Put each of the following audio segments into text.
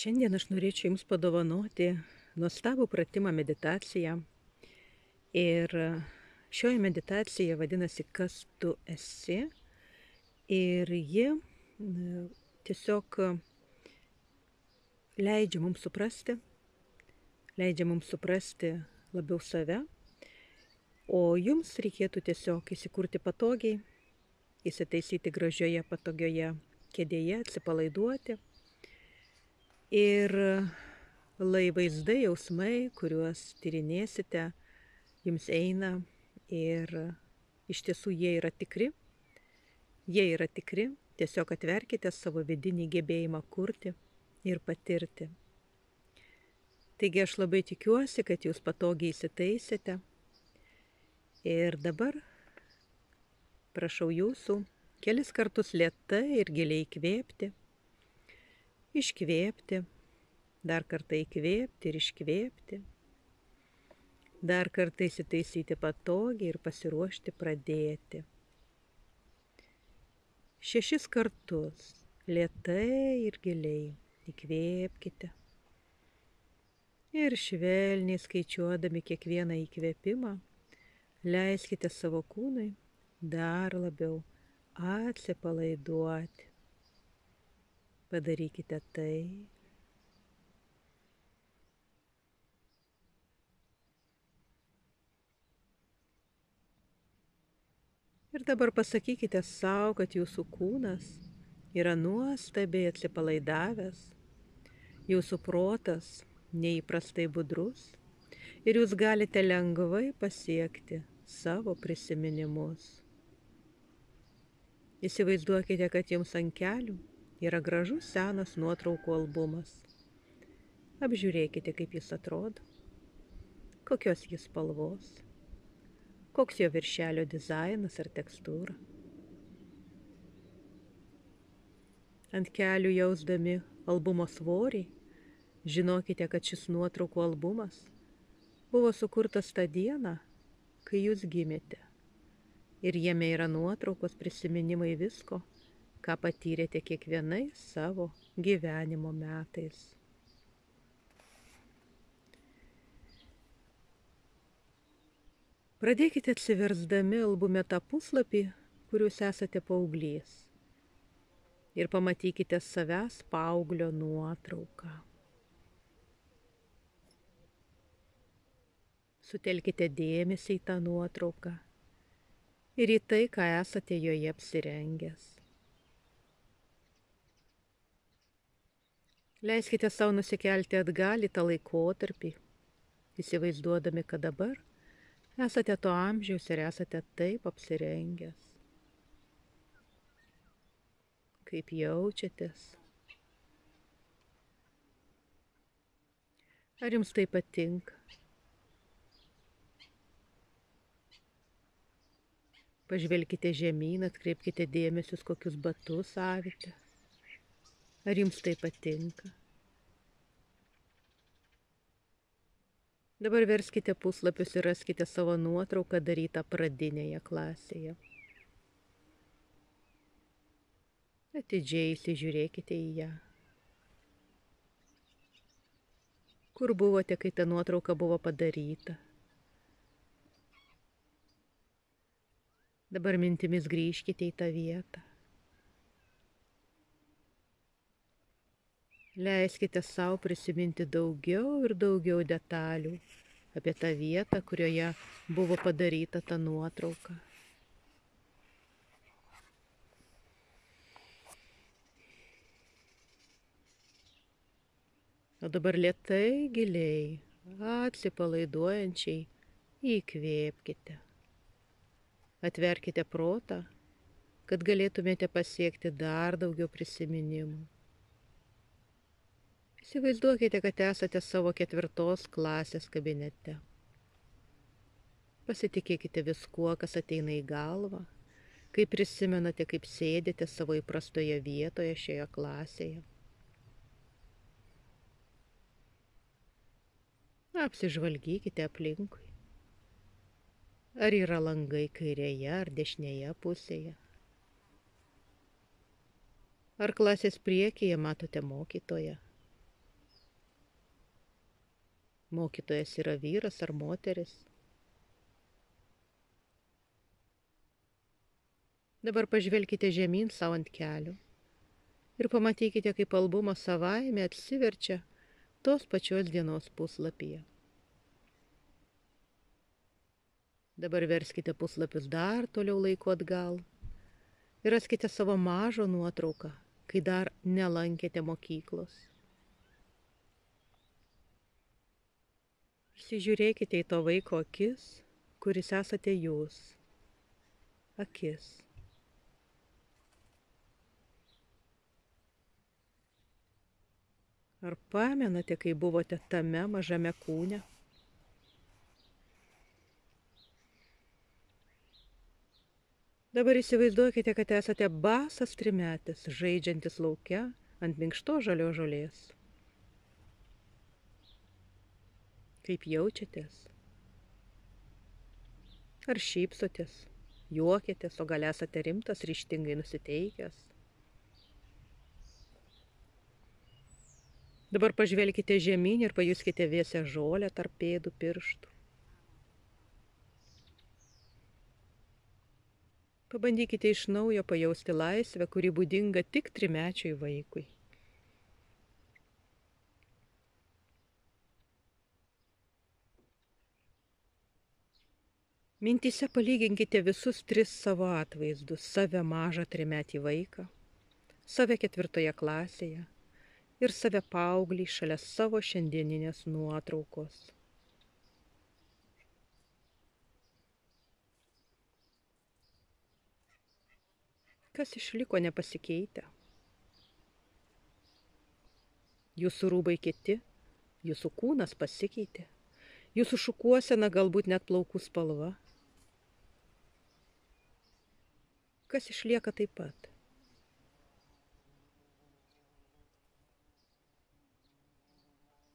Šiandien aš norėčiau Jums padovanoti nuostabų pratimą meditaciją. Ir šioji meditacija vadinasi Kas tu esi. Ir ji tiesiog leidžia mums suprasti labiau save. O Jums reikėtų tiesiog įsikurti patogiai, įsitaisyti gražioje, patogioje kėdėje, atsipalaiduoti. Ir vaizdai, jausmai, kuriuos tyrinėsite, jums eina ir iš tiesų jie yra tikri. Tiesiog atverkite savo vidinį gebėjimą kurti ir patirti. Taigi aš labai tikiuosi, kad jūs patogiai įsitaisėte. Ir dabar prašau jūsų kelis kartus lėtai ir giliai įkvėpti. Iškvėpti, dar kartą įkvėpti ir iškvėpti, dar kartą įsitaisyti patogiai ir pasiruošti pradėti. 6 kartus lėtai ir giliai įkvėpkite ir švelniai skaičiuodami kiekvieną įkvėpimą, leiskite savo kūnui dar labiau atsipalaiduoti. Padarykite tai. Ir dabar pasakykite savo, kad jūsų kūnas yra nuostabiai atsipalaidavęs, jūsų protas neįprastai budrus ir jūs galite lengvai pasiekti savo prisiminimus. Įsivaizduokite, kad jums ant kelių yra gražus senas nuotraukų albumas. Apžiūrėkite, kaip jis atrodo, kokios jis spalvos, koks jo viršelio dizainas ar tekstūra. Ant kelių jausdami albumo svorį, žinokite, kad šis nuotraukų albumas buvo sukurtas tą dieną, kai jūs gimėte. Ir jame yra nuotraukos, prisiminimai visko, ką patyrėte kiekvienais savo gyvenimo metais. Pradėkite atsiversdami albume tą puslapį, kur jūs esate paauglys. Ir pamatykite savęs paauglio nuotrauką. Sutelkite dėmesį į tą nuotrauką ir į tai, ką esate joje apsirengęs. Leiskite savo nusikelti atgal į tą laikotarpį, įsivaizduodami, kad dabar esate to amžiaus ir esate taip apsirengęs. Kaip jaučiatės? Ar jums tai patinka? Pažvelkite žemyn, atkreipkite dėmesius, kokius batus avite. Ar jums tai patinka? Dabar verskite puslapius ir raskite savo nuotrauką darytą pradinėje klasėje. Atidžiai įsižiūrėkite į ją. Kur buvote, kai ta nuotrauka buvo padaryta? Dabar mintimis grįžkite į tą vietą. Leiskite savo prisiminti daugiau ir daugiau detalių apie tą vietą, kurioje buvo padaryta ta nuotrauka. O dabar lėtai, giliai, atsipalaiduojančiai įkvėpkite. Atverkite protą, kad galėtumėte pasiekti dar daugiau prisiminimų. Įsivaizduokite, kad esate savo 4 klasės kabinete. Pasitikėkite viskuo, kas ateina į galvą, kai prisimenate, kaip sėdite savo įprastoje vietoje šioje klasėje. Apsižvalgykite aplinkui. Ar yra langai kairėje ar dešinėje pusėje? Ar klasės priekyje matote mokytoją? Mokytojas yra vyras ar moteris. Dabar pažvelkite žemyn savo ant kelių ir pamatykite, kaip albumas savaime atsiverčia tos pačios dienos puslapyje. Dabar verskite puslapius dar toliau laiko atgal ir raskite savo mažą nuotrauką, kai dar nelankėte mokyklos. Įsižiūrėkite į to vaiko akis, kuris esate jūs. Akis. Ar pamenate, kai buvote tame mažame kūne? Dabar įsivaizduokite, kad esate basas trimetis, žaidžiantis lauke ant minkšto žalio žolės. Kaip jaučiatės? Ar šypsotės, juokėtės, o gal esate rimtas, ryžtingai nusiteikęs? Dabar pažvelkite žemyn ir pajuskite vėsią žolę tarp pėdų pirštų. Pabandykite iš naujo pajausti laisvę, kuri būdinga tik trimečiui vaikui. Mintyse palyginkite visus 3 savo atvaizdus - save mažą trimetį vaiką, save 4 klasėje ir save paauglį šalia savo šiandieninės nuotraukos. Kas išliko nepasikeitę? Jūsų rūbai kiti, jūsų kūnas pasikeitė, jūsų šukuosena galbūt net plaukų spalva. Kas išlieka taip pat?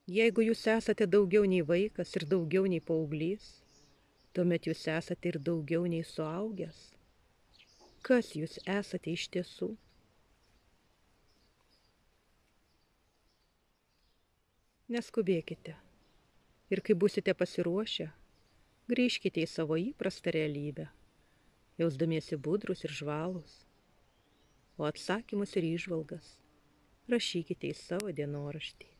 Jeigu jūs esate daugiau nei vaikas ir daugiau nei paauglys, tuomet jūs esate ir daugiau nei suaugęs. Kas jūs esate iš tiesų? Neskubėkite ir kai būsite pasiruošę, grįžkite į savo įprastą realybę, jausdamiesi budrus ir žvalūs, o atsakymus ir įžvalgas rašykite į savo dienoraštį.